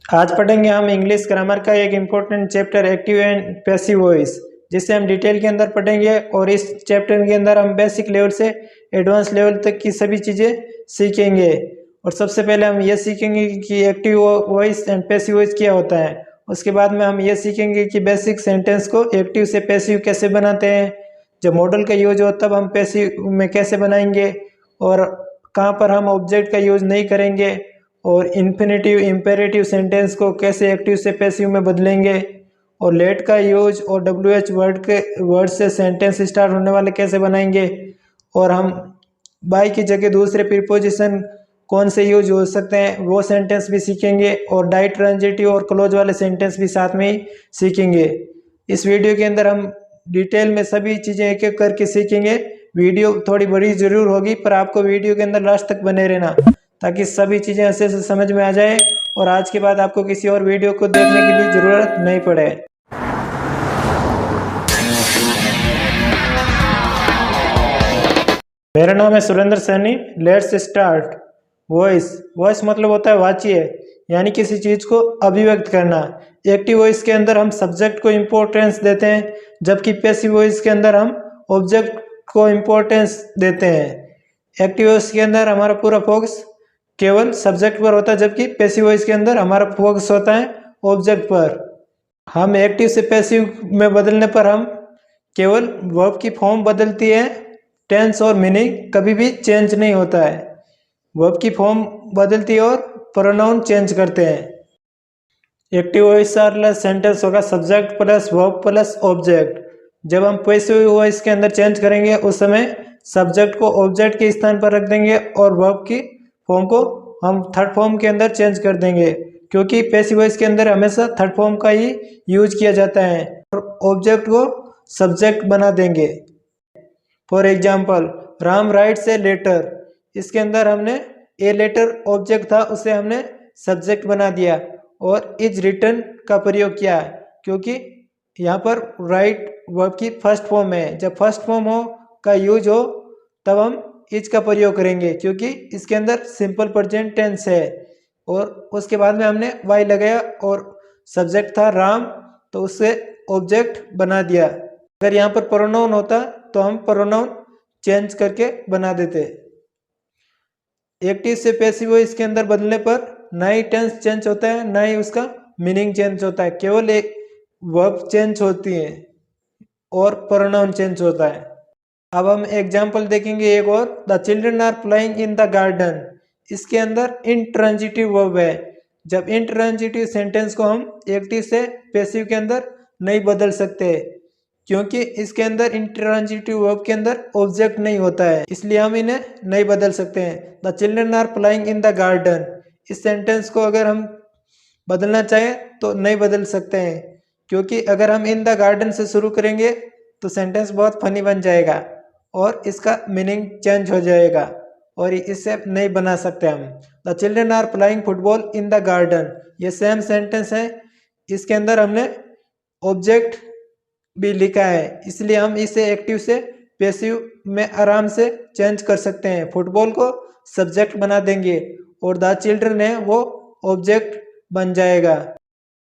आज पढ़ेंगे हम इंग्लिश ग्रामर का एक important chapter active and passive voice, जिसे हम डिटेल के अंदर पढ़ेंगे। और इस चैप्टर के अंदर हम बेसिक लेवल से एडवांस लेवल तक की सभी चीज़ें सीखेंगे। और सबसे पहले हम ये सीखेंगे कि active voice and passive voice क्या होता है। उसके बाद में हम ये सीखेंगे कि बेसिक सेंटेंस को एक्टिव से पैसिव कैसे बनाते हैं, जब मॉडल का यूज हो तब हम पैसिव में कैसे बनाएंगे, और कहाँ पर हम ऑब्जेक्ट का यूज नहीं करेंगे, और इन्फिनेटिव इम्पेरेटिव सेंटेंस को कैसे एक्टिव से पैसिव में बदलेंगे, और लेट का यूज और डब्ल्यू एच वर्ड से सेंटेंस स्टार्ट होने वाले कैसे बनाएंगे, और हम बाय की जगह दूसरे प्रीपोजिशन कौन से यूज हो सकते हैं वो सेंटेंस भी सीखेंगे, और डाइट ट्रांजिटिव और क्लोज वाले सेंटेंस भी साथ में ही सीखेंगे। इस वीडियो के अंदर हम डिटेल में सभी चीज़ें एक एक करके सीखेंगे। वीडियो थोड़ी बड़ी ज़रूर होगी, पर आपको वीडियो के अंदर लास्ट तक बने रहना ताकि सभी चीज़ें अच्छे से समझ में आ जाए और आज के बाद आपको किसी और वीडियो को देखने की भी ज़रूरत नहीं पड़े। मेरा नाम है Surendra Saini. Let's start. Voice मतलब होता है वाच्य, यानी किसी चीज़ को अभिव्यक्त करना। एक्टिव वॉइस के अंदर हम सब्जेक्ट को इम्पोर्टेंस देते हैं, जबकि पैसिव वॉइस के अंदर हम ऑब्जेक्ट को इम्पोर्टेंस देते हैं। एक्टिव वॉइस के अंदर हमारा पूरा फोकस केवल सब्जेक्ट पर होता है, जबकि पैसिव वॉइस के अंदर हमारा फोकस होता है ऑब्जेक्ट पर। हम एक्टिव से पैसिव में बदलने पर हम केवल वर्ब की फॉर्म बदलती है, टेंस और मीनिंग कभी भी चेंज नहीं होता है। वर्ब की फॉर्म बदलती है और प्रोनाउन चेंज करते हैं। एक्टिव वॉइस सेंटेंस होगा subject plus verb plus object. जब हम पैसिव वॉइस के अंदर चेंज करेंगे उस समय सब्जेक्ट को ऑब्जेक्ट के स्थान पर रख देंगे और वर्ब की फॉर्म को हम थर्ड फॉर्म के अंदर चेंज कर देंगे, क्योंकि पैसिव वॉइस के अंदर हमेशा थर्ड फॉर्म का ही यूज किया जाता है, और ऑब्जेक्ट को सब्जेक्ट बना देंगे। For example, Ram writes a letter. इसके अंदर हमने ए लेटर ऑब्जेक्ट था, उसे हमने सब्जेक्ट बना दिया और इज रिटन का प्रयोग किया, क्योंकि यहाँ पर राइट वर्ब की फर्स्ट फॉर्म है। जब फर्स्ट फॉर्म हो का यूज हो तब हम इज का प्रयोग करेंगे, क्योंकि इसके अंदर सिंपल प्रेजेंट टेंस है। और उसके बाद में हमने वाई लगाया और सब्जेक्ट था राम, तो उससे ऑब्जेक्ट बना दिया। अगर यहाँ पर प्रोनाउन होता तो हम प्रोनाउन चेंज करके बना देते। एक्टिव से पैसिव वॉइस के अंदर बदलने पर ना ही टेंस चेंज होता है ना ही उसका मीनिंग चेंज होता है, केवल एक वर्ब चेंज होती है और प्रोनाउन चेंज होता है। अब हम एग्जाम्पल देखेंगे एक और। The children are playing in the garden. इसके अंदर इंट्रांजिटिव वर्ब है। जब इंट्रांजिटिव सेंटेंस को हम एक्टिव से पैसिव के अंदर नहीं बदल सकते, क्योंकि इसके अंदर इंट्रांजिटिव वर्ब के अंदर ऑब्जेक्ट नहीं होता है, इसलिए हम इन्हें नहीं बदल सकते हैं। The children are playing in the garden, इस सेंटेंस को अगर हम बदलना चाहें तो नहीं बदल सकते हैं, क्योंकि अगर हम इन द गार्डन से शुरू करेंगे तो सेंटेंस बहुत फनी बन जाएगा और इसका मीनिंग चेंज हो जाएगा, और इससे नहीं बना सकते हम। The children are playing football in the garden, ये सेम सेंटेंस है, इसके अंदर हमने ऑब्जेक्ट भी लिखा है, इसलिए हम इसे एक्टिव से पैसिव में आराम से चेंज कर सकते हैं। फुटबॉल को सब्जेक्ट बना देंगे और द चिल्ड्रन है वो ऑब्जेक्ट बन जाएगा।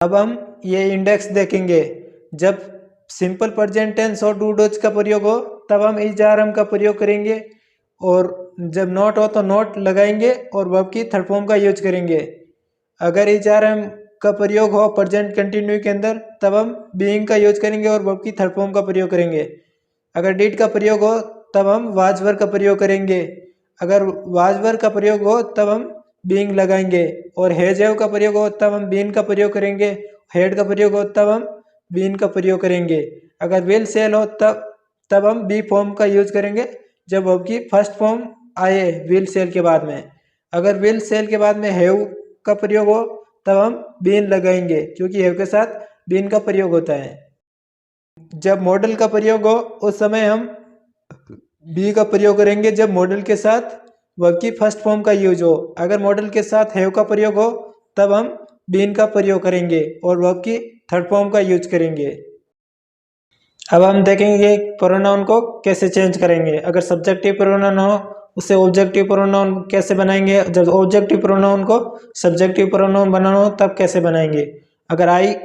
अब हम ये इंडेक्स देखेंगे। जब सिंपल प्रेजेंट टेंस और डू डज का प्रयोग हो तब हम इज आर एम का प्रयोग करेंगे, और जब नॉट हो तो नॉट लगाएंगे और वर्ब की थर्ड फॉर्म का यूज करेंगे। अगर इज आर एम का प्रयोग हो प्रेजेंट कंटिन्यू के अंदर तब हम बीइंग का यूज करेंगे और वर्ब की थर्ड फॉर्म का प्रयोग करेंगे। अगर डिड का प्रयोग हो तब हम वाज वर का प्रयोग करेंगे। अगर वाज वर का प्रयोग हो तब हम बीइंग लगाएंगे, और हैज हैव का प्रयोग हो तब हम बीन का प्रयोग करेंगे। हेड का प्रयोग हो तब हम बीन का प्रयोग करेंगे। अगर विल सेल हो तब हम बी फॉर्म का यूज करेंगे जब वर्ब की फर्स्ट फॉर्म आए विल सेल के बाद में। अगर विल सेल के बाद में हैव का प्रयोग हो तब हम बीन लगाएंगे, क्योंकि हैव के साथ बीन का प्रयोग होता है। जब मॉडल का प्रयोग हो उस समय हम बी का प्रयोग करेंगे जब मॉडल के साथ वर्ब की फर्स्ट फॉर्म का यूज हो। अगर मॉडल के साथ हैव का प्रयोग हो तब हम बीन का प्रयोग करेंगे और वर्ब की थर्ड फॉर्म का यूज करेंगे। अब हम देखेंगे प्रोनाउन को कैसे चेंज करेंगे। अगर सब्जेक्टिव प्रोनाउन हो उसे ऑब्जेक्टिव प्रोनाउन कैसे बनाएंगे, जब ऑब्जेक्टिव प्रोनाउन को सब्जेक्टिव प्रोनाउन बनाना हो तब कैसे बनाएंगे। अगर आई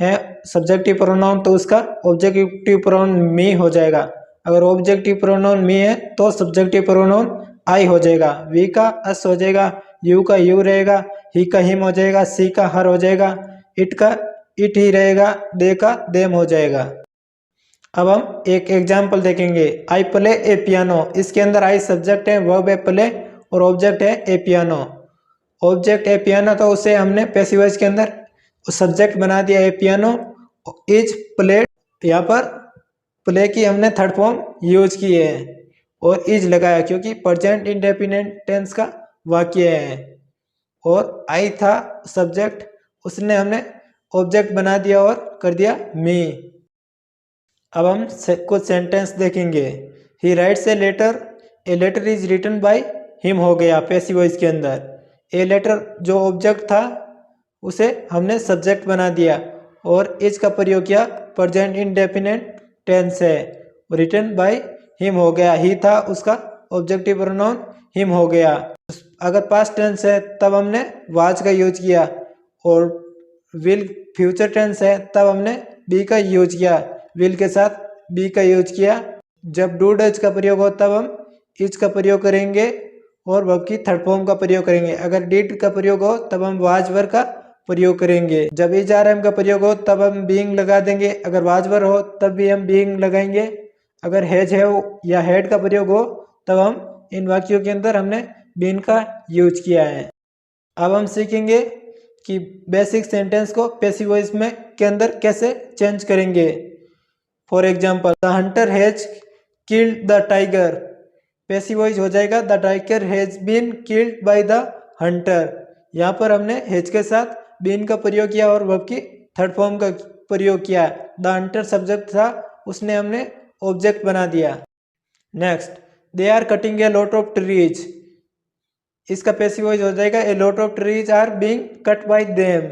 है सब्जेक्टिव प्रोनाउन तो उसका ऑब्जेक्टिव प्रोनाउन मी हो जाएगा। अगर ऑब्जेक्टिव प्रोनाउन मी है तो सब्जेक्टिव प्रोनाउन आई हो जाएगा। वी का अस हो जाएगा, यू का यू रहेगा, ही का हिम हो जाएगा, सी का हर हो जाएगा, इट का इट ही रहेगा, दे का देम हो जाएगा। अब हम एक एग्जाम्पल देखेंगे। I play A piano. इसके अंदर आई सब्जेक्ट है, वर्ब है प्ले और ऑब्जेक्ट है ए पियानो। ऑब्जेक्ट ए पियानो तो उसे हमने पैसिव वॉइस के अंदर सब्जेक्ट बना दिया ए पियानो। इज प्लेड, यहाँ पर प्ले की हमने थर्ड फॉर्म यूज की है और इज लगाया क्योंकि प्रेजेंट इंडेफिनिट टेंस का वाक्य है। और आई था सब्जेक्ट, उसने हमने ऑब्जेक्ट बना दिया और कर दिया मी। अब हम कुछ सेंटेंस देखेंगे। He writes a letter is written by him हो गया पैसिव वॉइस के अंदर। ए लेटर जो ऑब्जेक्ट था उसे हमने सब्जेक्ट बना दिया और इज का प्रयोग किया, प्रेजेंट इंडेफिनिट टेंस है। रिटन बाय हिम हो गया, ही था उसका ऑब्जेक्टिव प्रोनाउन हिम हो गया। अगर पास्ट टेंस है तब हमने वाज का यूज किया और विल फ्यूचर टेंस है तब हमने बी का यूज किया, विल के साथ बी का यूज किया। जब डू डज का प्रयोग हो तब हम इज का प्रयोग करेंगे और वर्ब की थर्ड फॉर्म का प्रयोग करेंगे। अगर डिड का प्रयोग हो तब हम वाज वर का प्रयोग करेंगे। जब इज आर एम का प्रयोग हो तब हम बीइंग लगा देंगे। अगर वाज वर हो तब भी हम बीइंग लगाएंगे। अगर हैज है या हैड का प्रयोग हो तब हम इन वाक्यों के अंदर हमने बीन का यूज किया है। अब हम सीखेंगे कि बेसिक सेंटेंस को पैसिव वॉइस में के अंदर कैसे चेंज करेंगे। For example, the hunter has killed the tiger. Passive voice हो जाएगा the tiger has been killed by the hunter. यहाँ पर हमने हैज के साथ बीन का प्रयोग किया और वर्ब की थर्ड फॉर्म का प्रयोग किया। द हंटर सब्जेक्ट था, उसने हमने ऑब्जेक्ट बना दिया। Next, they are cutting a lot of trees. इसका पैसिव वॉइस हो जाएगा a lot of trees are being cut by them.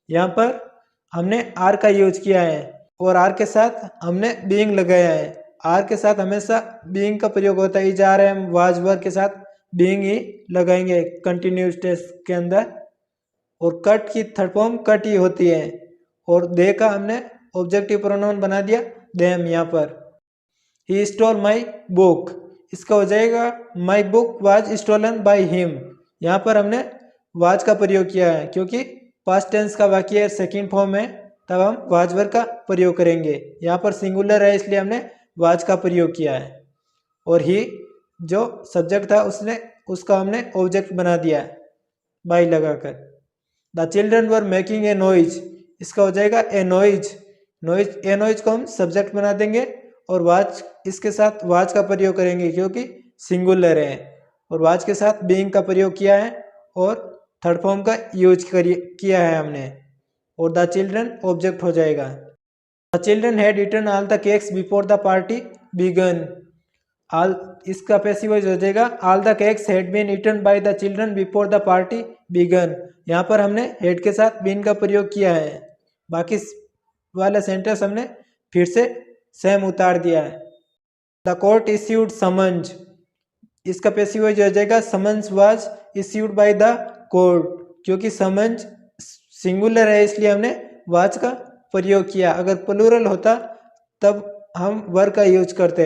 यहाँ पर हमने आर का यूज किया है और आर के साथ हमने बीइंग लगाया है। आर के साथ हमेशा बीइंग का प्रयोग होता है। Is are am was were के साथ बीइंग ही लगाएंगे कंटिन्यूस टेंस के अंदर। और कट की थर्ड फॉर्म कट ही होती है और दे का हमने ऑब्जेक्टिव प्रोनाउन बना दिया देम। यहाँ पर ही स्टोल माई बुक, इसका हो जाएगा my book was stolen by him. यहाँ पर हमने वाज का प्रयोग किया है क्योंकि पास्ट टेंस का वाक्य सेकंड फॉर्म है, तब हम वाज वर का प्रयोग करेंगे। यहाँ पर सिंगुलर है इसलिए हमने वाज का प्रयोग किया है। और ही जो सब्जेक्ट था उसका हमने ऑब्जेक्ट बना दिया बाय लगाकर। The children were making a noise, इसका हो जाएगा ए नॉइज। ए नॉइज को हम सब्जेक्ट बना देंगे और वाज इसके साथ वाज का प्रयोग करेंगे क्योंकि सिंगुलर है। और वाज के साथ बीइंग का प्रयोग किया है और थर्ड फॉर्म का यूज किया है हमने। और द चिल्ड्रन ऑब्जेक्ट हो जाएगा। The children had eaten all the cakes before the party began. All इसका पैसिव वॉइस हो जाएगा all the cakes had been eaten by the children before the party began. यहाँ पर हमने हैड के साथ बीन का प्रयोग किया है। बाकी वाला सेंटेंस हमने फिर से सेम उतार दिया है। द कोर्ट इश्यूड समन्स, इसका पैसिव वॉइस हो जाएगा summons was issued by the court. क्योंकि समन्स सिंगुलर है इसलिए हमने वाज का प्रयोग किया। अगर प्लूरल होता तब हम वर का यूज करते।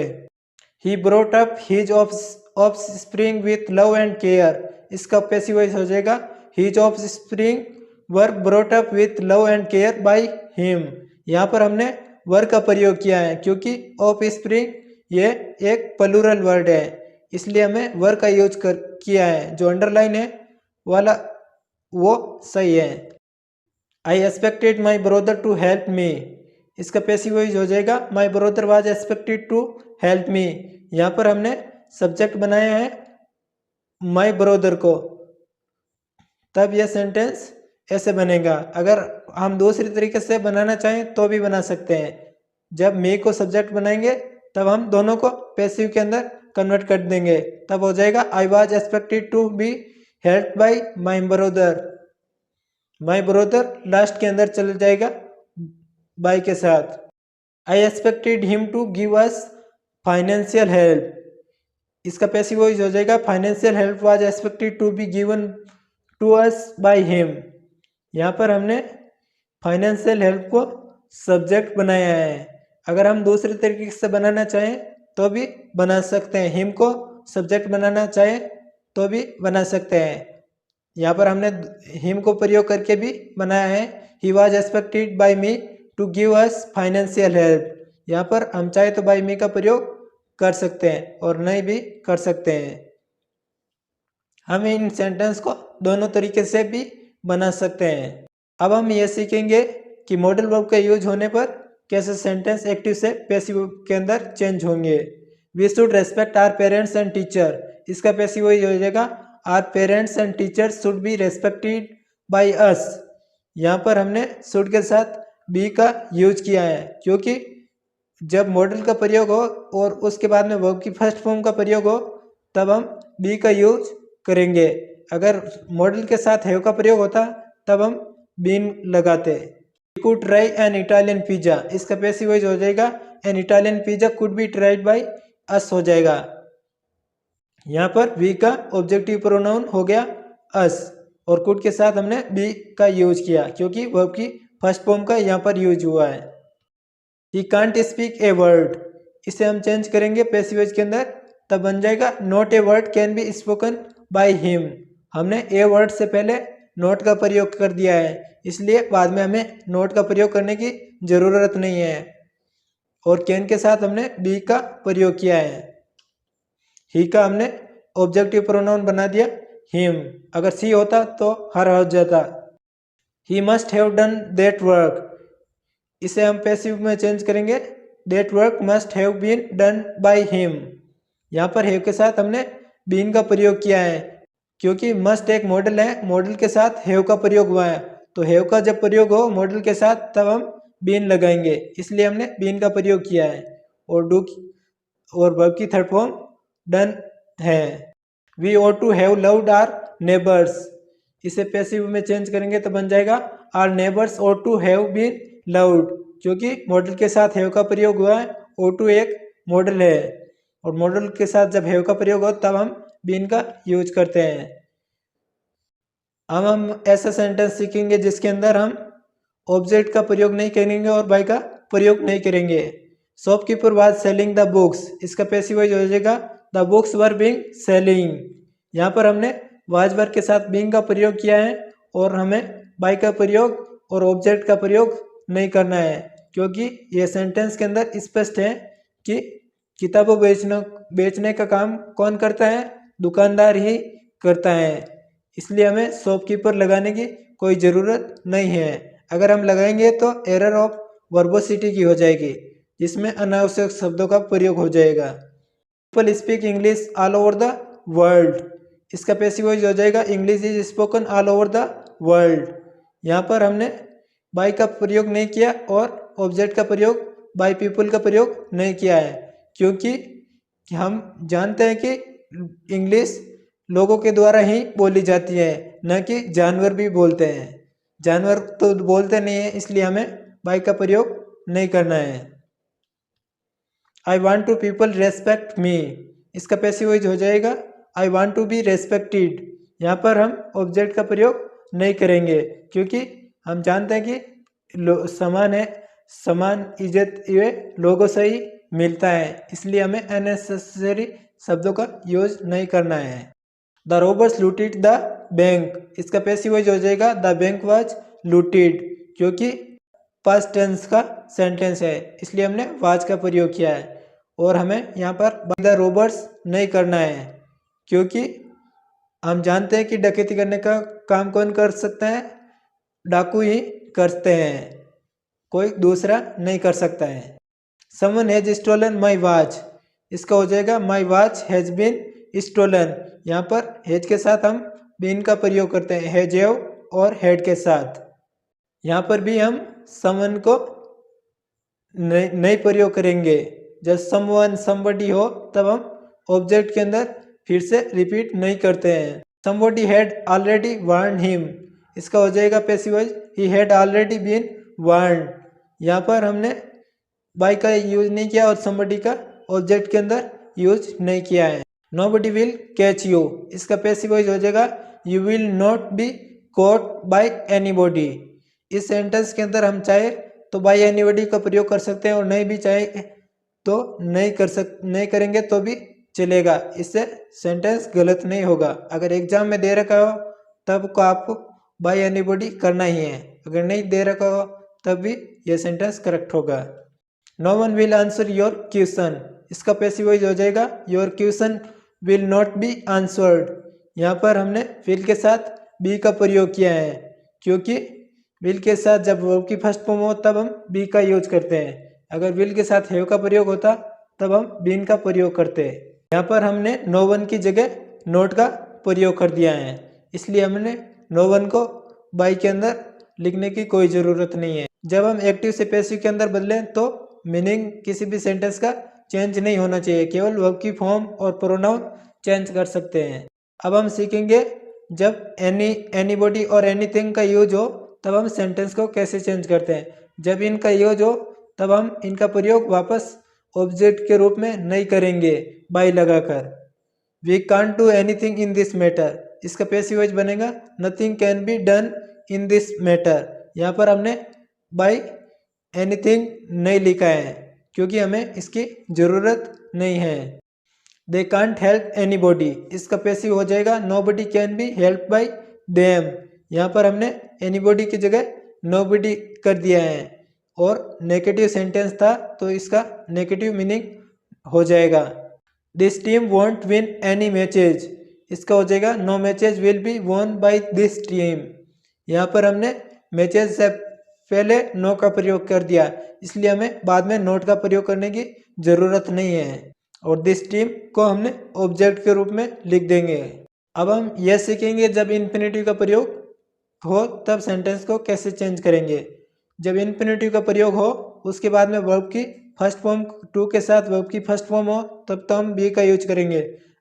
He brought up his offspring with love and care, इसका पैसिव वॉइस हो जाएगा his offspring were brought up with love and care bye him. यहाँ पर हमने वर का प्रयोग किया है क्योंकि ऑफ स्प्रिंग ये एक प्लूरल वर्ड है इसलिए हमें वर का यूज किया है। जो अंडरलाइन है वाला वो सही है। I expected my brother to help me, इसका पैसिव वॉइस हो जाएगा my brother was expected to help me. यहाँ पर हमने सब्जेक्ट बनाया है माई ब्रदर को, तब यह सेंटेंस ऐसे बनेगा। अगर हम दूसरी तरीके से बनाना चाहें तो भी बना सकते हैं। जब मी को सब्जेक्ट बनाएंगे तब हम दोनों को पैसिव के अंदर कन्वर्ट कर देंगे, तब हो जाएगा I was expected to be help by my brother. My brother last के अंदर चल जाएगा बाय के साथ। I expected him to give us financial help, इसका पैसिव वॉइस हो जाएगा financial help was expected to be given to us by him. यहाँ पर हमने फाइनेंशियल हेल्प को सब्जेक्ट बनाया है। अगर हम दूसरे तरीके से बनाना चाहें तो भी बना सकते हैं, हिम को सब्जेक्ट बनाना चाहें तो भी बना सकते हैं। यहाँ पर हमने हिम को प्रयोग करके भी बनाया है, he was expected by me to give us financial help. यहाँ पर हम चाहे तो बाई मी का प्रयोग कर सकते हैं और नहीं भी कर सकते हैं। हम इन सेंटेंस को दोनों तरीके से भी बना सकते हैं। अब हम ये सीखेंगे कि मॉडल वर्ब के यूज होने पर कैसे सेंटेंस एक्टिव से पैसिव के अंदर चेंज होंगे। We should respect our parents and teacher, इसका पैसिव वही हो जाएगा our parents and teachers should be respected by us. यहाँ पर हमने शुड के साथ बी का यूज किया है, क्योंकि जब मॉडल का प्रयोग हो और उसके बाद में वर्ब की फर्स्ट फॉर्म का प्रयोग हो तब हम बी का यूज करेंगे। अगर मॉडल के साथ हैव का प्रयोग होता तब हम बीन लगाते। Could try an Italian pizza, इसका पैसिव वॉइस हो जाएगा an Italian pizza could be tried by us हो जाएगा। यहाँ पर वी का ऑब्जेक्टिव प्रोनाउन हो गया अस और कुड के साथ हमने बी का यूज किया, क्योंकि वर्ब की फर्स्ट फॉर्म का यहाँ पर यूज हुआ है। He can't speak a word, इसे हम चेंज करेंगे पैसिव वॉइस के अंदर, तब बन जाएगा not a word can be spoken by him. हमने ए वर्ड से पहले नोट का प्रयोग कर दिया है, इसलिए बाद में हमें नोट का प्रयोग करने की ज़रूरत नहीं है और कैन के साथ हमने बी का प्रयोग किया है। ही का हमने ऑब्जेक्टिव प्रोनाउन बना दिया हिम, अगर सी होता तो हर हो जाता। He must have done that work, इसे हम पैसिव में चेंज करेंगे that work must have been done by him. यहाँ पर हैव के साथ हमने बीन का प्रयोग किया है, क्योंकि मस्ट एक मॉडल है, मॉडल के साथ हैव का प्रयोग हुआ है, तो हैव का जब प्रयोग हो मॉडल के साथ तब हम बीन लगाएंगे, इसलिए हमने बीन का प्रयोग किया है। और डू और वर्ब की थर्ड फॉर्म डन है। We ought to have loved our neighbours, इसे पैसिव में चेंज करेंगे तो बन जाएगा our neighbours ought to have been loved, क्योंकि मॉडल के साथ हैव का प्रयोग हुआ है। ought टू एक मॉडल है और मॉडल के साथ जब हैव का प्रयोग हो तब हम बीन का यूज करते हैं। अब हम ऐसा सेंटेंस सीखेंगे जिसके अंदर हम ऑब्जेक्ट का प्रयोग नहीं करेंगे और बाय का प्रयोग नहीं करेंगे। Shopkeeper was selling the books, इसका पैसिव वॉइस हो जाएगा the books were being selling. यहाँ पर हमने वाज वर्ब के साथ बीइंग का प्रयोग किया है और हमें बाय का प्रयोग और ऑब्जेक्ट का प्रयोग नहीं करना है, क्योंकि ये सेंटेंस के अंदर स्पष्ट है कि किताबों बेचने का काम कौन करता है, दुकानदार ही करता है, इसलिए हमें शॉपकीपर लगाने की कोई ज़रूरत नहीं है। अगर हम लगाएंगे तो एरर ऑफ वर्बोसिटी की हो जाएगी, जिसमें अनावश्यक शब्दों का प्रयोग हो जाएगा। People speak English all over the world, इसका पैसिव वॉइस हो जाएगा English is spoken all over the world. यहाँ पर हमने बाय का प्रयोग नहीं किया और ऑब्जेक्ट का प्रयोग बाय पीपल का प्रयोग नहीं किया है, क्योंकि हम जानते हैं कि इंग्लिश लोगों के द्वारा ही बोली जाती है, न कि जानवर भी बोलते हैं। जानवर तो बोलते नहीं है, इसलिए हमें बाय का प्रयोग नहीं करना है। I want to people respect me, इसका पैसिव वॉइस हो जाएगा I want to be respected. यहाँ पर हम ऑब्जेक्ट का प्रयोग नहीं करेंगे, क्योंकि हम जानते हैं कि समान है, समान इज्जत ये लोगों से ही मिलता है, इसलिए हमें अननेसेसरी शब्दों का यूज नहीं करना है। The robbers looted the bank, इसका पैसिव वॉइस हो जाएगा द बैंक वाज लूटेड, क्योंकि पास्ट टेंस का सेंटेंस है, इसलिए हमने वाज का प्रयोग किया है। और हमें यहाँ पर बाय द रोबर्स नहीं करना है, क्योंकि हम जानते हैं कि डकैती करने का काम कौन कर सकता है, डाकू ही करते हैं, कोई दूसरा नहीं कर सकता है। Someone has stolen my watch, इसका हो जाएगा my watch has been stolen. यहाँ पर हैज के साथ हम बीन का प्रयोग करते हैं, हैज हैव और हैड के साथ। यहाँ पर भी हम समवन को नहीं प्रयोग करेंगे। जब समवन समबडी हो तब हम ऑब्जेक्ट के अंदर फिर से रिपीट नहीं करते हैं। Somebody had already warn him, इसका हो जाएगा passive voice he had already been warn. यहाँ पर हमने बाय का यूज नहीं किया और समबडी का ऑब्जेक्ट के अंदर यूज नहीं किया है। नोबडी विल कैच यू, इसका पैसिव वॉइस हो जाएगा you will not be caught by anybody. इस सेंटेंस के अंदर हम चाहे तो बाय एनीबॉडी का प्रयोग कर सकते हैं और नहीं भी चाहे तो नहीं करेंगे तो भी चलेगा, इससे सेंटेंस गलत नहीं होगा। अगर एग्जाम में दे रखा हो तब को आपको बाय एनीबॉडी करना ही है, अगर नहीं दे रखा हो तब भी यह सेंटेंस करेक्ट होगा। No one will answer your question, इसका पैसिव वॉइस हो जाएगा your question will not be answered. यहाँ पर हमने विल के साथ बी का प्रयोग किया है, क्योंकि विल के साथ जब वर्ब की फर्स्ट फॉर्म हो तब हम बी का यूज करते हैं, अगर विल के साथ हैव का प्रयोग होता तब हम बीन का प्रयोग करते हैं। यहाँ पर हमने नो वन की जगह नोट का प्रयोग कर दिया है, इसलिए हमने नो वन को बाई के अंदर लिखने की कोई ज़रूरत नहीं है। जब हम एक्टिव से पैसिव के अंदर बदलें तो मीनिंग किसी भी सेंटेंस का चेंज नहीं होना चाहिए, केवल वर्ब की फॉर्म और प्रोनाउन चेंज कर सकते हैं। अब हम सीखेंगे जब एनीबॉडी और एनीथिंग का यूज हो तब हम सेंटेंस को कैसे चेंज करते हैं। जब इनका यूज हो तब हम इनका प्रयोग वापस ऑब्जेक्ट के रूप में नहीं करेंगे बाय लगाकर। We can't do anything in this matter, इसका पैसिव वॉइस बनेगा nothing can be done in this matter. यहाँ पर हमने बाय एनीथिंग नहीं लिखा है क्योंकि हमें इसकी ज़रूरत नहीं है। दे कांट हेल्प एनीबॉडी, इसका पैसिव हो जाएगा nobody can be help bye them. यहाँ पर हमने एनीबॉडी की जगह नोबडी कर दिया है और नेगेटिव सेंटेंस था तो इसका नेगेटिव मीनिंग हो जाएगा। This team won't win any matches, इसका हो जाएगा no matches will be won by this team. यहाँ पर हमने मैचेज से पहले नो का प्रयोग कर दिया, इसलिए हमें बाद में नोट का प्रयोग करने की ज़रूरत नहीं है और दिस टीम को हमने ऑब्जेक्ट के रूप में लिख देंगे। अब हम यह सीखेंगे जब इन्फिनिटिव का प्रयोग हो तब सेंटेंस को कैसे चेंज करेंगे। जब इन्फिनिटिव का प्रयोग हो उसके बाद में वर्ब की फर्स्ट फॉर्म टू के साथ वर्ब की फर्स्ट फॉर्म हो तब तो हम बी का यूज करेंगे,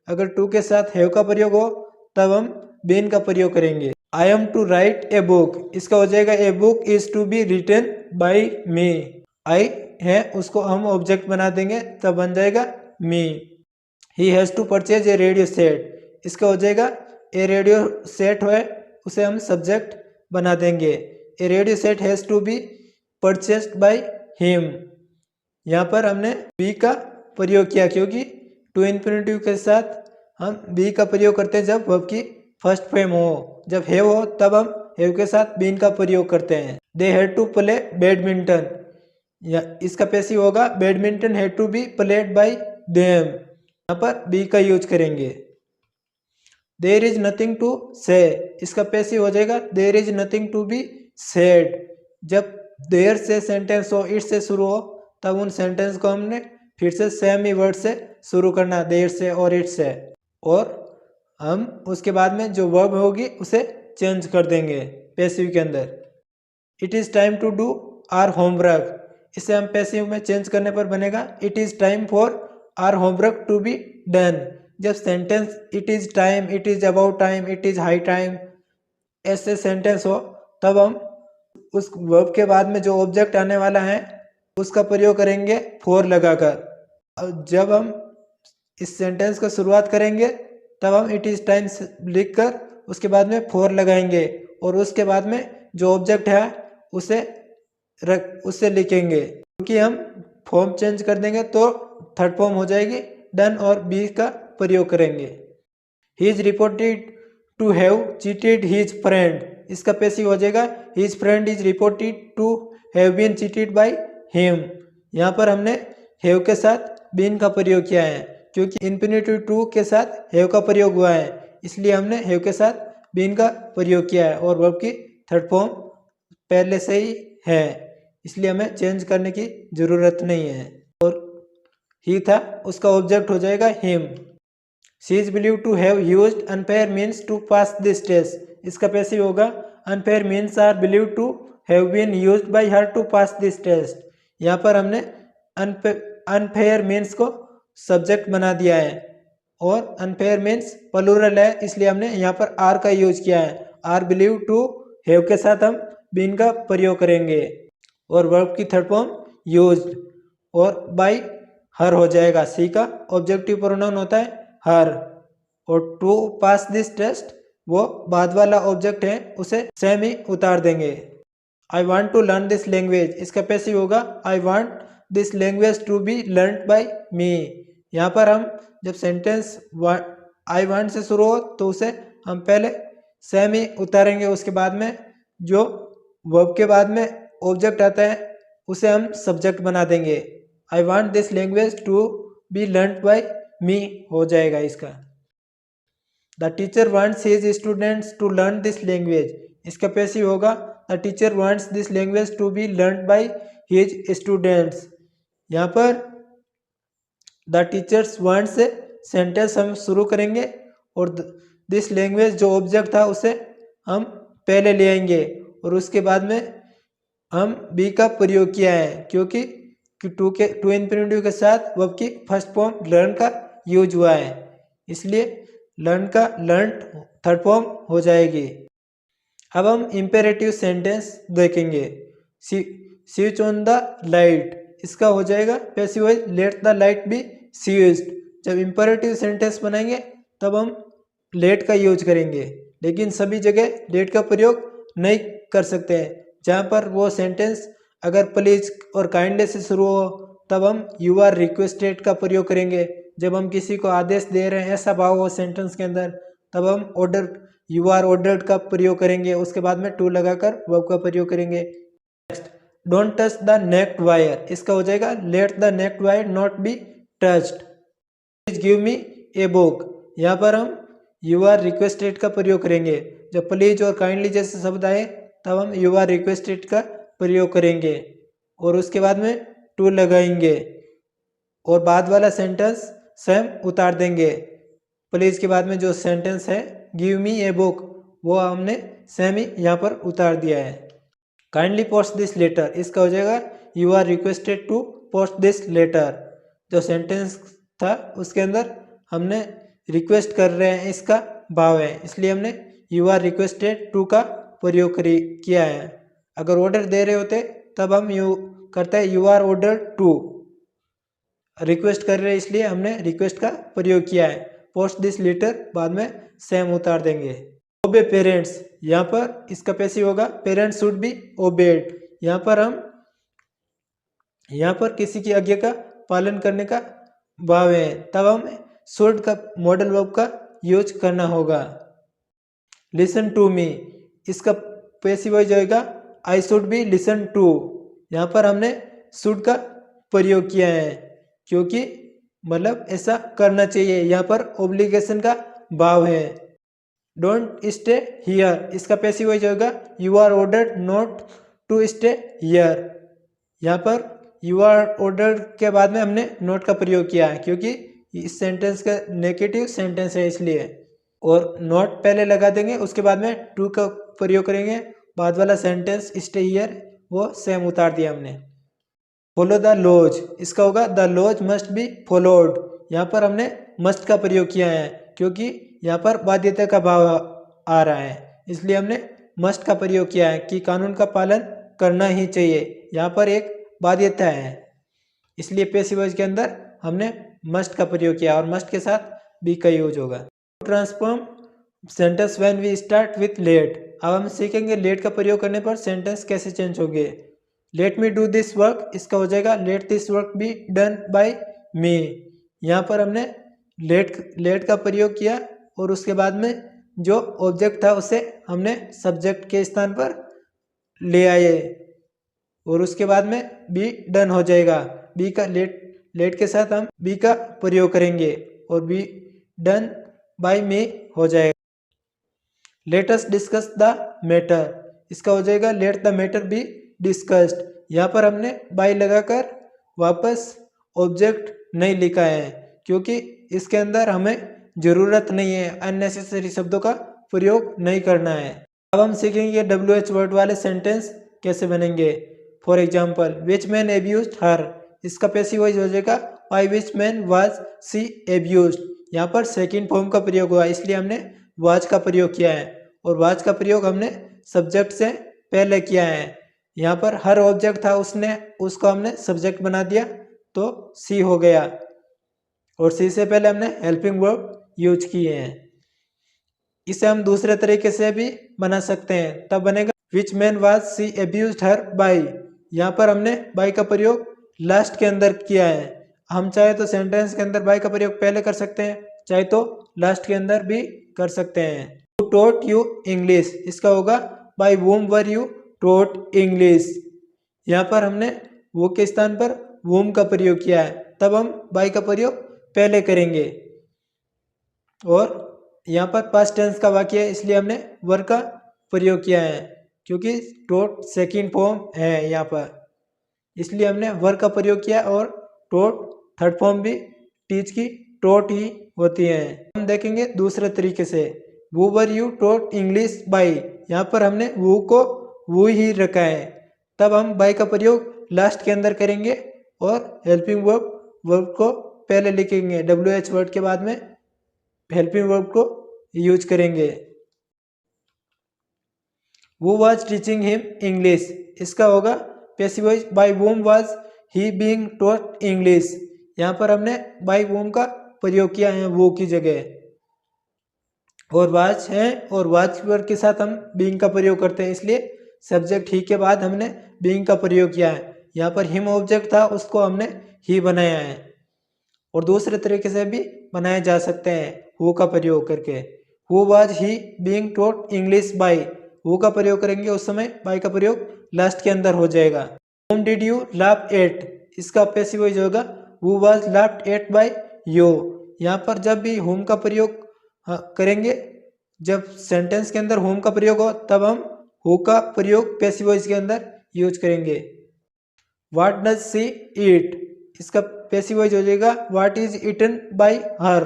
अगर टू के साथ हैव का प्रयोग हो तब हम बीन का प्रयोग करेंगे। I am to write a book, इसका हो जाएगा a book is to be written by me. I है उसको हम ऑब्जेक्ट बना देंगे तब बन जाएगा me. He has to purchase a radio set, इसका हो जाएगा ए रेडियो सेट है उसे हम सब्जेक्ट बना देंगे। A radio set has to be purchased by him. यहाँ पर हमने बी का प्रयोग किया क्योंकि टू इन्फिनिटिव के साथ हम बी का प्रयोग करते हैं जब वर्ब की फर्स्ट फॉर्म हो, जब हैव हो तब हम हैव के साथ बीन का प्रयोग करते हैं। They had to play badminton, या इसका पैसिव होगा badminton had to be played by them, यहाँ पर बी का यूज करेंगे। देयर इज नथिंग टू से, इसका पैसिव हो जाएगा there is nothing to be said. जब देयर से सेंटेंस हो इट से शुरू हो तब उन सेंटेंस को हमने फिर से सेम ही वर्ड से शुरू करना, देयर से और इट से, और हम उसके बाद में जो वर्ब होगी उसे चेंज कर देंगे पैसिव के अंदर। It is time to do our homework, इसे हम पैसिव में चेंज करने पर बनेगा it is time for our homework to be done. जब sentence it is time, it is about time, it is high time ऐसे सेंटेंस हो तब हम उस वर्ब के बाद में जो ऑब्जेक्ट आने वाला है उसका प्रयोग करेंगे फॉर लगाकर। और जब हम इस सेंटेंस का शुरुआत करेंगे तब हम इट इज़ टाइम लिख कर उसके बाद में फॉर लगाएंगे और उसके बाद में जो ऑब्जेक्ट है उससे लिखेंगे, क्योंकि हम फॉर्म चेंज कर देंगे तो थर्ड फॉर्म हो जाएगी डन और बी का प्रयोग करेंगे। He is reported to have cheated his friend, इसका पैसिव हो जाएगा his friend is reported to have been cheated by him. यहाँ पर हमने हैव के साथ बीन का प्रयोग किया है क्योंकि इन्फिनिटिव टू के साथ हैव का प्रयोग हुआ है, इसलिए हमने हैव के साथ बीन का प्रयोग किया है और वर्ब की थर्ड फॉर्म पहले से ही है, इसलिए हमें चेंज करने की ज़रूरत नहीं है। और ही था उसका ऑब्जेक्ट हो जाएगा him. She is believe to have used unfair means to pass this test, इसका पैसिव होगा unfair means are believe to have been used by her to pass this test. यहाँ पर हमने अनफेयर मीन्स को subject बना दिया है और अनफेयर मीन्स प्लूरल है, इसलिए हमने यहाँ पर आर का यूज किया है। आर बिलीव टू हैव के साथ हम बीन का प्रयोग करेंगे और वर्ब की थर्ड फॉर्म यूज्ड और बाय हर हो जाएगा। सी का ऑब्जेक्टिव प्रोनाउन होता है हर, और टू पास दिस टेस्ट वो बाद वाला ऑब्जेक्ट है उसे सेम ही उतार देंगे। I want to learn this language, इसका पैसिव होगा I want this language to be learn by me. यहाँ पर हम जब सेंटेंस आई वॉन्ट से शुरू हो तो उसे हम पहले सेम ही उतारेंगे, उसके बाद में जो वर्ब के बाद में ऑब्जेक्ट आता है उसे हम सब्जेक्ट बना देंगे। I want this language to be learn by me हो जाएगा इसका। The teacher wants his students to learn this language, इसका पैसिव होगा the teacher wants this language to be learn by his students. यहाँ पर the teachers want से sentence हम शुरू करेंगे और दिस लैंग्वेज जो ऑब्जेक्ट था उसे हम पहले ले आएंगे और उसके बाद में हम बी का प्रयोग किया है क्योंकि टू इंफिनिटिव के साथ वर्ब की फर्स्ट फॉर्म लर्न का यूज हुआ है, इसलिए लर्न का लर्न थर्ड फॉर्म हो जाएगी। अब हम इम्पेरेटिव सेंटेंस देखेंगे। स्विच ऑन द लाइट, इसका हो जाएगा passive voice let the light B switched. जब इम्पेरेटिव सेंटेंस बनाएंगे तब हम लेट का यूज करेंगे, लेकिन सभी जगह लेट का प्रयोग नहीं कर सकते हैं। जहाँ पर वो सेंटेंस अगर प्लीज और काइंडली से शुरू हो तब हम यू आर रिक्वेस्टेड का प्रयोग करेंगे। जब हम किसी को आदेश दे रहे हैं ऐसा भाव हो सेंटेंस के अंदर तब हम ऑर्डर यू आर ऑर्डर्ड का प्रयोग करेंगे, उसके बाद में टू लगाकर वर्ब का प्रयोग करेंगे। Next, don't touch the naked wire, इसका हो जाएगा let the naked wire not be touched. Please give me a book, यहाँ पर हम यू आर रिक्वेस्टेड का प्रयोग करेंगे। जब प्लीज और काइंडली जैसे शब्द आए तब हम यू आर रिक्वेस्टेड का प्रयोग करेंगे और उसके बाद में टू लगाएंगे और बाद वाला सेंटेंस सेम उतार देंगे। प्लीज के बाद में जो सेंटेंस है गिव मी ए बुक वो हमने सेम ही यहाँ पर उतार दिया है। काइंडली पोस्ट दिस लेटर, इसका हो जाएगा you are requested to post this letter. जो सेंटेंस था उसके अंदर हमने रिक्वेस्ट कर रहे हैं इसका भाव है, इसलिए हमने यू आर रिक्वेस्टेड टू का प्रयोग किया है। अगर ऑर्डर दे रहे होते तब हम यू करते हैं you are order to. Request कर रहे हैं इसलिए हमने रिक्वेस्ट का प्रयोग किया है। पोस्ट दिस लेटर बाद में सेम उतार देंगे। ओबे पेरेंट्स, यहाँ पर इसका पैसिव होगा पेरेंट्स शुड बी ओबेड। यहाँ पर किसी की आज्ञा का पालन करने का भाव है तब हम शुड का मॉडल वर्ब का यूज करना होगा। लिसन टू मी, इसका पैसिव हो जाएगा I should be listen to. यहाँ पर हमने शुड का प्रयोग किया है क्योंकि मतलब ऐसा करना चाहिए, यहाँ पर ओब्लिगेशन का भाव है। डोंट स्टे हियर, इसका पैसिव हो जाएगा you are ordered not to stay here. यहाँ पर यू आर ऑर्डर्ड के बाद में हमने नोट का प्रयोग किया है क्योंकि इस सेंटेंस का नेगेटिव सेंटेंस है इसलिए, और नोट पहले लगा देंगे उसके बाद में टू का प्रयोग करेंगे। बाद वाला सेंटेंस स्टे हियर वो सेम उतार दिया हमने। फॉलो द लॉज, इसका होगा the laws must be followed. यहाँ पर हमने मस्ट का प्रयोग किया है क्योंकि यहाँ पर बाध्यता का भाव आ रहा है, इसलिए हमने मस्ट का प्रयोग किया है कि कानून का पालन करना ही चाहिए। यहाँ पर एक बाध्यता है इसलिए पैसिव वॉइस के अंदर हमने मस्ट का प्रयोग किया और मस्ट के साथ बी का यूज होगा। Transform sentence when we start with let, अब हम सीखेंगे लेट का प्रयोग करने पर सेंटेंस कैसे चेंज होंगे। Let me do this work, इसका हो जाएगा let this work be done by me. यहाँ पर हमने लेट का प्रयोग किया और उसके बाद में जो ऑब्जेक्ट था उसे हमने सब्जेक्ट के स्थान पर ले आए और उसके बाद में बी डन हो जाएगा। बी का लेट के साथ हम बी का प्रयोग करेंगे और बी डन बाय मी हो जाएगा। Let us discuss the matter, इसका हो जाएगा let the matter be discussed. यहाँ पर हमने बाय लगाकर वापस ऑब्जेक्ट नहीं लिखा है क्योंकि इसके अंदर हमें ज़रूरत नहीं है, अननेसेसरी शब्दों का प्रयोग नहीं करना है। अब हम सीखेंगे WH वर्ड वाले सेंटेंस कैसे बनेंगे। फॉर एग्जाम्पल विच मैन एब्यूज्ड हर, इसका पैसिव वॉइस हो जाएगा by which man was see एब्यूज्ड। यहाँ पर सेकंड फॉर्म का प्रयोग हुआ इसलिए हमने वाज का प्रयोग किया है और वाज का प्रयोग हमने सब्जेक्ट से पहले किया है। यहाँ पर हर ऑब्जेक्ट था उसको हमने सब्जेक्ट बना दिया तो सी हो गया। और सी से पहले हमने हेल्पिंग वर्ब यूज किए हैं। इसे हम दूसरे तरीके से भी बना सकते हैं, तब बनेगा which man was see abused her by. यहाँ पर हमने बाई का प्रयोग लास्ट के अंदर किया है। हम चाहे तो सेंटेंस के अंदर बाई का प्रयोग पहले कर सकते हैं, चाहे तो लास्ट के अंदर भी कर सकते हैं। Who taught you English, इसका होगा by whom were you taught English। यहाँ पर हमने वो के स्थान पर whom का प्रयोग किया है, तब हम by का प्रयोग पहले करेंगे। और यहाँ पर पास्ट टेंस का वाक्य है, इसलिए हमने वर का प्रयोग किया है, क्योंकि टोट सेकंड फॉर्म है यहाँ पर, इसलिए हमने वर का प्रयोग किया। और टोट थर्ड फॉर्म भी टीच की टोट ही होती है। हम देखेंगे दूसरे तरीके से, who were you taught English by. यहाँ पर हमने वो को वो ही रखा है, तब हम बाई का प्रयोग लास्ट के अंदर करेंगे और हेल्पिंग वर्ब को पहले लिखेंगे। WH वर्ड के बाद में हेल्पिंग वर्ब को यूज करेंगे। Who was teaching him English, इसका होगा passive voice by whom was he being taught English। यहाँ पर हमने by whom का प्रयोग किया है वो की जगह, और was है और was वर्ड के साथ हम being का प्रयोग करते हैं, इसलिए सब्जेक्ट ही के बाद हमने being का प्रयोग किया है। यहाँ पर him ऑब्जेक्ट था, उसको हमने ही बनाया है। और दूसरे तरीके से भी बनाए जा सकते हैं who का प्रयोग करके। Who was he being taught English by, who का प्रयोग करेंगे उस समय by का प्रयोग लास्ट के अंदर हो जाएगा। Whom did you laugh at, इसका पैसिव वॉइस होगा who was laughed at by you। यहाँ पर जब भी whom का प्रयोग करेंगे, जब सेंटेंस के अंदर whom का प्रयोग हो, तब हम who का प्रयोग पैसिव वॉइस के अंदर यूज करेंगे। What does she eat, इसका पैसिव वॉइस हो जाएगा What is eaten by her।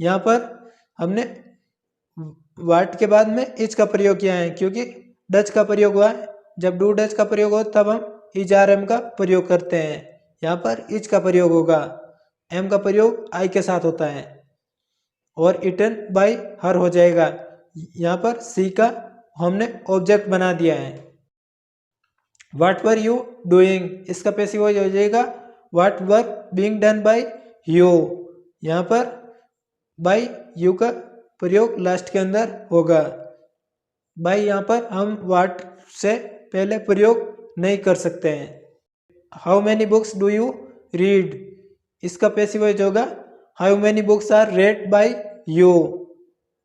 यहाँ पर हमने वाट के बाद में इज का प्रयोग किया है, क्योंकि डच का प्रयोग हुआ है। जब डू डच का प्रयोग हो तब हम इज आर एम का प्रयोग करते हैं। यहाँ पर इज का प्रयोग होगा, एम का प्रयोग आई के साथ होता है, और इटन बाय हर हो जाएगा। यहाँ पर सी का हमने ऑब्जेक्ट बना दिया है। व्हाट वर यू डूइंग, इसका पैसिव वॉइस हो जाएगा what were being done by you. यहाँ पर बाय यू का प्रयोग लास्ट के अंदर होगा। बाय यहाँ पर हम व्हाट से पहले प्रयोग नहीं कर सकते हैं। How many books do you read, इसका पैसिव वॉइस होगा how many books are read by you.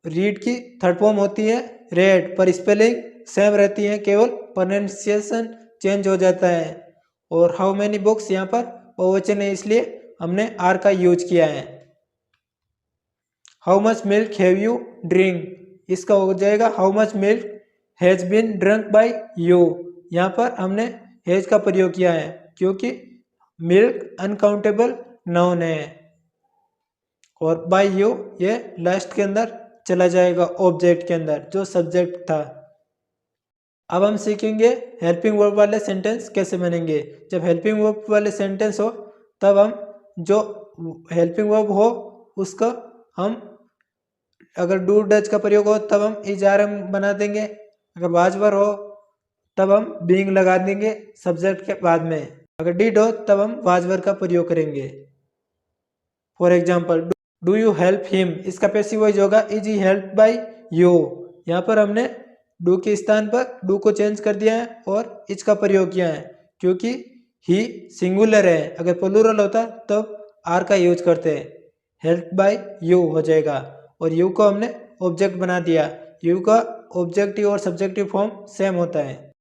Read की थर्ड फॉर्म होती है रेड, पर स्पेलिंग सेम रहती है, केवल प्रोनाउंसिएशन चेंज हो जाता है। और हाउ मैनी बुक्स यहाँ पर बहुवचन है, इसलिए हमने आर का यूज किया है। How much milk have you drink, इसका हो जाएगा how much milk has been drunk by you. यहाँ पर हमने हैज का प्रयोग किया है, क्योंकि मिल्क अनकाउंटेबल नाउन है, और बाय यू ये लास्ट के अंदर चला जाएगा ऑब्जेक्ट के अंदर जो सब्जेक्ट था। अब हम सीखेंगे हेल्पिंग वर्ब वाले सेंटेंस कैसे बनेंगे। जब हेल्पिंग वर्ब वाले सेंटेंस हो, तब हम जो हेल्पिंग वर्ब हो उसका हम, अगर डू डच का प्रयोग हो तब हम इज आर एम बना देंगे, अगर वाज वर हो तब हम बीइंग लगा देंगे सब्जेक्ट के बाद में, अगर डिड हो तब हम वाज वर का प्रयोग करेंगे। For example do you help him, इसका पैसिव वॉइस होगा is he help by you. यहाँ पर हमने डू के स्थान पर डू को चेंज कर दिया है और इज का प्रयोग किया है, क्योंकि ही सिंगुलर है। अगर प्लूरल होता तब आर का यूज करते हैं, हेल्प बाय यू हो जाएगा। और यू को हमने ऑब्जेक्ट बना दिया, यू का ऑब्जेक्टिव और सब्जेक्टिव फॉर्म सेम होता है।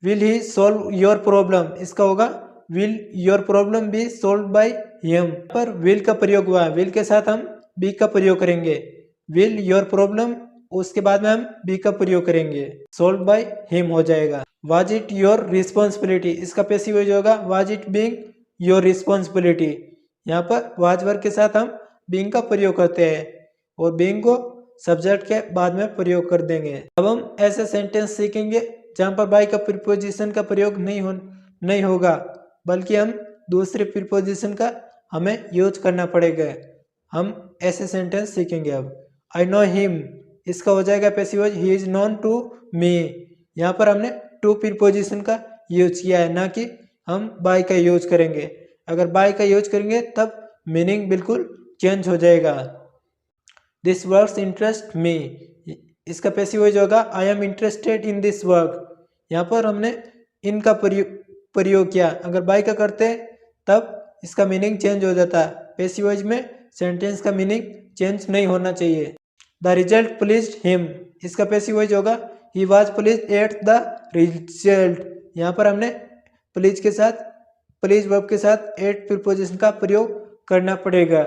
Will he solve your problem, इसका होगा will your problem be solve by him. पर विल का प्रयोग हुआ है, विल के साथ हम बी का प्रयोग करेंगे। विल योर प्रॉब्लम, उसके बाद में हम बी का प्रयोग करेंगे, सॉल्व बाय हिम हो जाएगा। वाज इट योर रिस्पॉन्सिबिलिटी, इसका पैसिव वॉइस होगा was it being your responsibility. यहाँ पर वाज वर्ब के साथ हम बीइंग का प्रयोग करते हैं और बीइंग को सब्जेक्ट के बाद में प्रयोग कर देंगे। अब हम ऐसे सेंटेंस सीखेंगे जहाँ पर बाय का प्रीपोजिशन का प्रयोग नहीं होगा, बल्कि हम दूसरे प्रीपोजिशन का हमें यूज करना पड़ेगा। हम ऐसे सेंटेंस सीखेंगे। अब आई नो हिम, इसका हो जाएगा passive voice he is known to me. यहाँ पर हमने टू प्रीपोजिशन का यूज किया है, ना कि हम बाय का यूज करेंगे। अगर बाय का यूज करेंगे तब मीनिंग बिल्कुल चेंज हो जाएगा। दिस वर्क इंटरेस्ट मी, इसका पैसिव वॉइस होगा I am interested in this work. यहाँ पर हमने इनका प्रयोग किया। अगर बाय का करते तब इसका मीनिंग चेंज हो जाता। पैसिव वॉइस में सेंटेंस का मीनिंग चेंज नहीं होना चाहिए। द रिजल्ट प्लीज्ड हिम, इसका पैसिव वॉइस होगा he was pleased at the result. यहाँ पर हमने प्लीज के साथ, प्लीज वर्ब के साथ एट प्रीपोजिशन का प्रयोग करना पड़ेगा।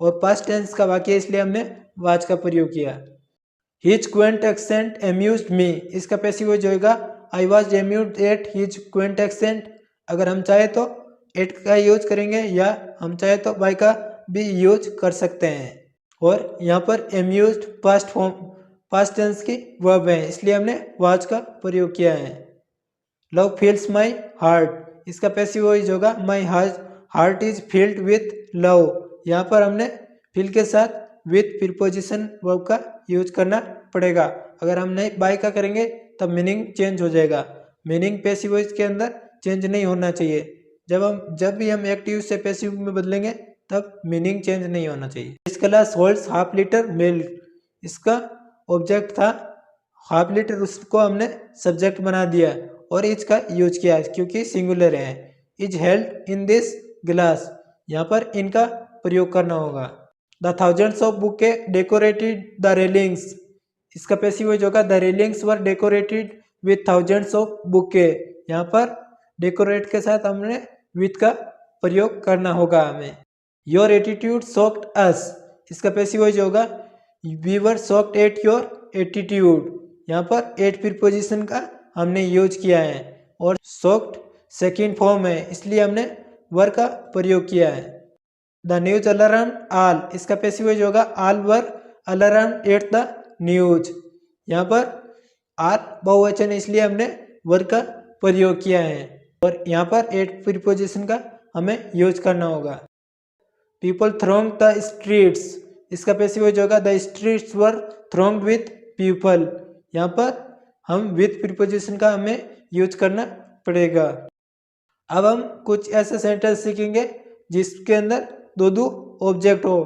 और पास्ट टेंस का वाक्य इसलिए हमने वाज का प्रयोग किया। His quaint accent amused me, इसका पैसिव वॉइस होगा I was amused at his quaint accent. अगर हम चाहे तो एट का यूज करेंगे या हम चाहे तो बाय का भी यूज कर सकते हैं। और यहाँ पर amused past form, past tense की वर्ब है, इसलिए हमने वाज का प्रयोग किया है। लव फील्स माई हार्ट, इसका पैसिव वॉइस होगा my heart is field with love. यहाँ पर हमने फील के साथ विथ प्रीपोजिशन वर्ब का यूज करना पड़ेगा। अगर हम नहीं बाय का करेंगे तब मीनिंग चेंज हो जाएगा। मीनिंग पैसिव वॉइस के अंदर चेंज नहीं होना चाहिए। जब भी हम एक्टिव से पैसिव में बदलेंगे तब मीनिंग चेंज नहीं होना चाहिए। This glass holds half litre milk, इसका ऑब्जेक्ट था हाफ लीटर, उसको हमने सब्जेक्ट बना दिया और इज का यूज किया क्योंकि सिंगुलर है। Is held in this glass, यहाँ पर इनका प्रयोग करना होगा। The thousands of bouquet decorated the railings, इसका पैसिव वॉइस होगा the railings were decorated with thousands of bouquet. यहाँ पर डेकोरेट के साथ हमने विथ का प्रयोग करना होगा हमें। योर एटीट्यूड शॉक्ड अस, इसका पैसिव वॉइस होगा we were shocked at your attitude. यहाँ पर एट प्रीपोजिशन का हमने यूज किया है और शॉक्ड सेकंड फॉर्म है, इसलिए हमने वर का प्रयोग किया है। द न्यूज अलार्म ऑल, इसका पैसिव वॉइस होगा all were alarm at the news. यहाँ पर ऑल बहुवचन है, इसलिए हमने वर का प्रयोग किया है और यहाँ पर एट प्रीपोजिशन का हमें यूज करना होगा। पीपल थ्रोंग द स्ट्रीट्स, इसका पैसिव वॉइस होगा the streets were thronged with people. यहाँ पर हम विथ प्रीपोजिशन का हमें यूज करना पड़ेगा। अब हम कुछ ऐसे सेंटेंस सीखेंगे जिसके अंदर दो ऑब्जेक्ट हो।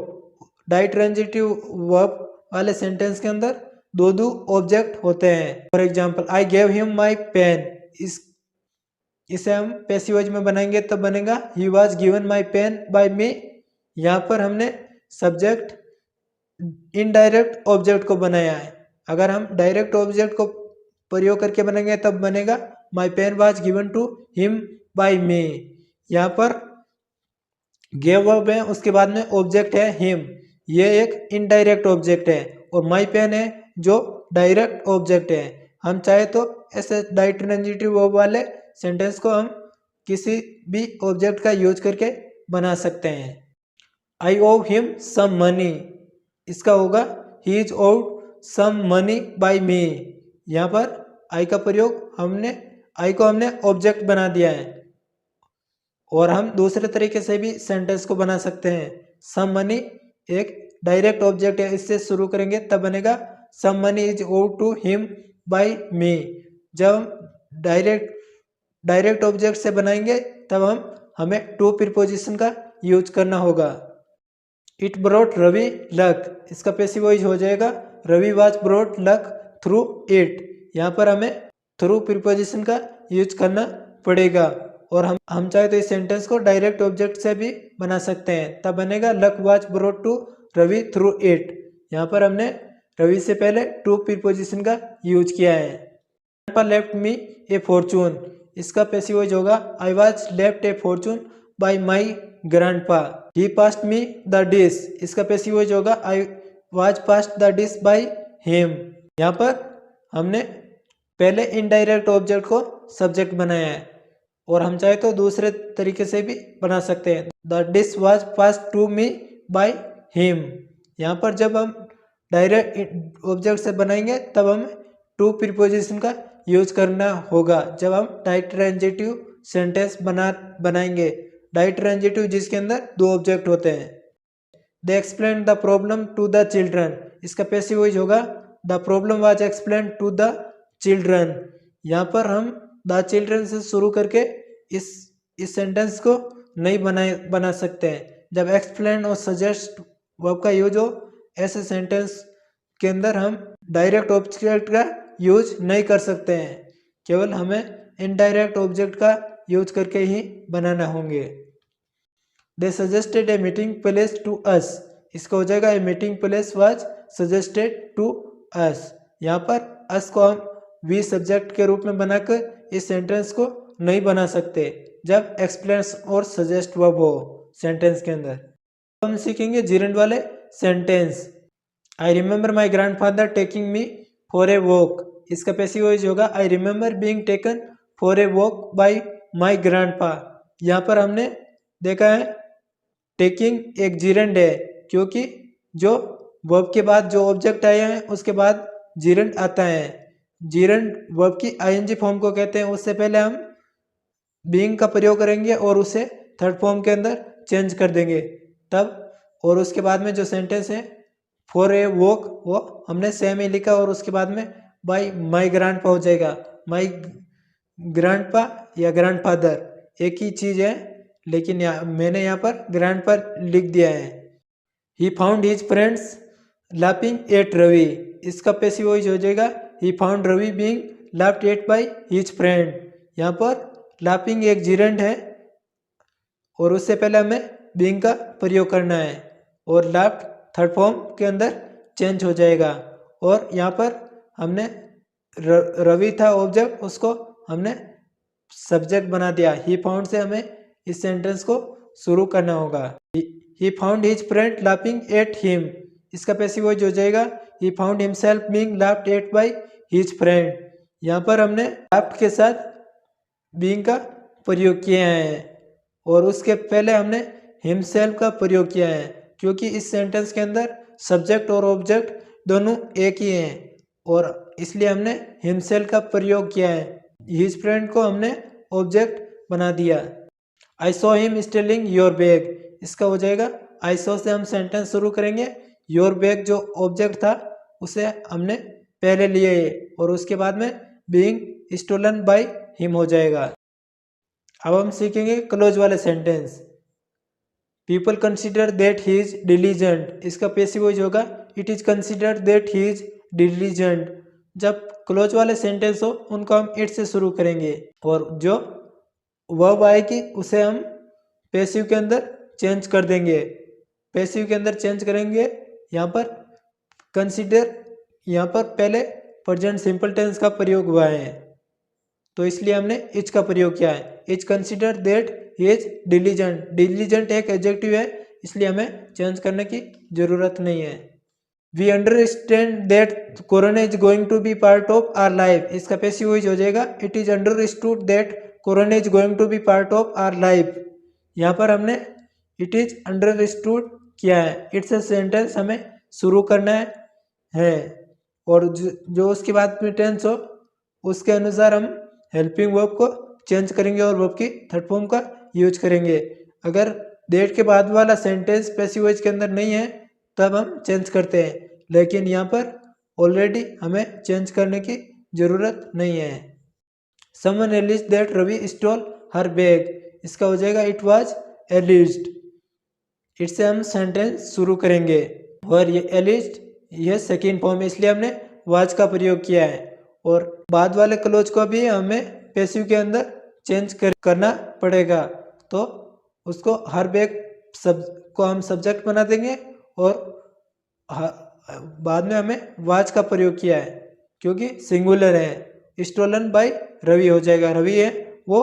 डाइट्रांजिटिव वर्ब वाले सेंटेंस के अंदर दो ऑब्जेक्ट होते हैं। For example I gave him my pen, इसे हम पैसिव वॉइस में बनाएंगे तब बनेगा he was given my pen by me. यहाँ पर हमने सब्जेक्ट इनडायरेक्ट ऑब्जेक्ट को बनाया है। अगर हम डायरेक्ट ऑब्जेक्ट को प्रयोग करके बनाएंगे तब बनेगा my pen was given to him by me. यहाँ पर गिव वर्ब है, उसके बाद में ऑब्जेक्ट है हिम, ये एक इनडायरेक्ट ऑब्जेक्ट है और माई पेन है जो डायरेक्ट ऑब्जेक्ट है। हम चाहे तो ऐसे डाइट्रांजिटिव वर्ब वाले सेंटेंस को हम किसी भी ऑब्जेक्ट का यूज करके बना सकते हैं। आई ओव हिम सम मनी, इसका होगा he is owed some money by me. यहाँ पर आई का प्रयोग आई को हमने ऑब्जेक्ट बना दिया है और हम दूसरे तरीके से भी सेंटेंस को बना सकते हैं। सम मनी एक डायरेक्ट ऑब्जेक्ट है, इससे शुरू करेंगे तब बनेगा some money is owed to him by me. जब हम डायरेक्ट ऑब्जेक्ट से बनाएंगे तब हमें टू प्रीपोजिशन का यूज करना होगा। इट ब्रॉट रवि लक, इसका पैसिव वॉइस हो जाएगा Ravi was brought luck through it. यहाँ पर हमें थ्रू प्रीपोजिशन का यूज करना पड़ेगा और हम चाहे तो इस सेंटेंस को डायरेक्ट ऑब्जेक्ट से भी बना सकते हैं, तब बनेगा luck was brought to Ravi through it. यहाँ पर हमने रवि से पहले टू प्रीपोजिशन का यूज किया है। ग्रैंडपा लेफ्ट मी ए फॉर्चून, इसका पैसिव वॉइस होगा I was left A Fortune bye my grandpa. He passed me the dish, इसका पैसिव वॉइस होगा I was passed the dish bye him. यहाँ पर हमने पहले इनडायरेक्ट ऑब्जेक्ट को सब्जेक्ट बनाया है और हम चाहे तो दूसरे तरीके से भी बना सकते हैं। The dish was passed to me by him. यहाँ पर जब हम डायरेक्ट ऑब्जेक्ट से बनाएंगे तब हमें टू प्रीपोजिशन का यूज करना होगा जब हम डाइट्रांजिटिव सेंटेंस बनाएंगे। डाइट्रांजिटिव जिसके अंदर दो ऑब्जेक्ट होते हैं। They explain the problem to the children, इसका पैसिव वॉइस होगा the problem was explain to the children. यहाँ पर हम द चिल्ड्रन से शुरू करके इस सेंटेंस को नहीं बना सकते हैं। जब एक्सप्लेन और सजेस्ट वर्ब का यूज हो, ऐसे सेंटेंस के अंदर हम डायरेक्ट ऑब्जेक्ट का यूज नहीं कर सकते हैं, केवल हमें इनडायरेक्ट ऑब्जेक्ट का यूज करके ही बनाना होंगे। They suggested a meeting place to us, इसका हो जाएगा a meeting place was suggested to us. यहाँ पर अस को हम वी सब्जेक्ट के रूप में बनाकर इस सेंटेंस को नहीं बना सकते जब एक्सप्लेन और सजेस्ट वर्ब हो सेंटेंस के अंदर। हम सीखेंगे जीरेंड वाले sentence. I remember my grandfather taking me for a walk, इसका पैसिव वॉइस होगा I remember being taken for a walk bye my grandpa. यहाँ पर हमने देखा है टेकिंग एक जीरेंड है, क्योंकि जो वर्ब के बाद जो ऑब्जेक्ट आया है उसके बाद जीरेंड आता है। जीरेंड वर्ब की आईएनजी फॉर्म को कहते हैं। उससे पहले हम बीइंग का प्रयोग करेंगे और उसे थर्ड फॉर्म के अंदर चेंज कर देंगे तब, और उसके बाद में जो सेंटेंस है फॉर ए वॉक वो हमने सेम ही लिखा और उसके बाद में बाय माई ग्रैंडपा हो जाएगा। माई ग्रैंडपा या ग्रैंडफादर एक ही चीज़ है, लेकिन मैंने यहाँ पर ग्रैंडपा लिख दिया है। He found his friends laughing at Ravi, इसका पैसिव वॉइस हो जाएगा he found Ravi being laughed at by his friend. यहाँ पर लाफिंग एक जीरेंड है और उससे पहले हमें बीइंग का प्रयोग करना है और लाफ्ड थर्ड फॉर्म के अंदर चेंज हो जाएगा। और यहाँ पर हमने रवि था ऑब्जेक्ट, उसको हमने सब्जेक्ट बना दिया। ही फाउंड से हमें इस सेंटेंस को शुरू करना होगा। ही found his friend laughing at him, इसका पैसिव वॉइस हो जाएगा he found himself being laughed at by his friend. यहाँ पर हमने लाफ्ड के साथ बीइंग का प्रयोग किया है और उसके पहले हमने हिमसेल्फ का प्रयोग किया है, क्योंकि इस सेंटेंस के अंदर सब्जेक्ट और ऑब्जेक्ट दोनों एक ही हैं और इसलिए हमने हिमसेल्फ का प्रयोग किया है। हिज फ्रेंड को हमने ऑब्जेक्ट बना दिया। I saw him stealing your bag, इसका हो जाएगा आई सॉ से हम सेंटेंस शुरू करेंगे। योर बैग जो ऑब्जेक्ट था उसे हमने पहले लिए और उसके बाद में बीइंग स्टोलन बाय हिम हो जाएगा। अब हम सीखेंगे क्लोज वाले sentence. People consider that he is diligent, इसका पैसिव वॉइस होगा it is considered that he is diligent. जब क्लोज वाले सेंटेंस हो उनको हम इट से शुरू करेंगे और जो वर्ब आएगी उसे हम पैसिव के अंदर चेंज कर देंगे। पैसिव के अंदर चेंज करेंगे। यहाँ पर कंसिडर, यहाँ पर पहले प्रेजेंट सिंपल टेंस का प्रयोग हुआ है तो इसलिए हमने इज का प्रयोग किया है। Is consider that he is diligent, diligent एक एडजेक्टिव है इसलिए हमें चेंज करने की जरूरत नहीं है। We understand that corona is going to be part of our life, इसका पैसिव वॉइस हो जाएगा it is understood that corona is going to be part of our life. यहाँ पर हमने इट इज अंडरस्टूड किया है। इट्स अ सेंटेंस हमें शुरू करना है और जो उसके बाद में टेंस हो उसके अनुसार हम हेल्पिंग वर्ब को चेंज करेंगे और वर्ब की थर्ड फॉर्म का यूज करेंगे। अगर दैट के बाद वाला सेंटेंस पैसिव वॉइस के अंदर नहीं है तब हम चेंज करते हैं, लेकिन यहाँ पर ऑलरेडी हमें चेंज करने की जरूरत नहीं है। Someone alleged that Ravi stole her bag, इसका हो जाएगा इट वाज एलिज्ड। इससे हम सेंटेंस शुरू करेंगे और ये एलिज्ड ये सेकेंड फॉर्म है इसलिए हमने वाज का प्रयोग किया है और बाद वाले क्लोज को भी हमें पैसिव के अंदर चेंज करना पड़ेगा तो उसको हर बैग सब को हम सब्जेक्ट बना देंगे और बाद में हमें वाज का प्रयोग किया है क्योंकि सिंगुलर है। स्टोलन बाय रवि हो जाएगा, रवि है वो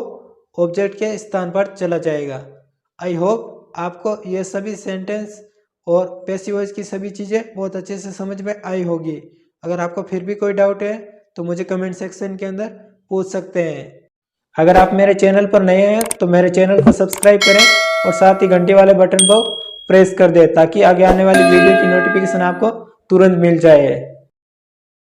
ऑब्जेक्ट के स्थान पर चला जाएगा। आई होप आपको ये सभी सेंटेंस और पैसिव वॉइस की सभी चीज़ें बहुत अच्छे से समझ में आई होगी। अगर आपको फिर भी कोई डाउट है तो मुझे कमेंट सेक्शन के अंदर पूछ सकते हैं। अगर आप मेरे चैनल पर नए हैं तो मेरे चैनल को सब्सक्राइब करें और साथ ही घंटी वाले बटन को प्रेस कर दें ताकि आगे आने वाली वीडियो की नोटिफिकेशन आपको तुरंत मिल जाए।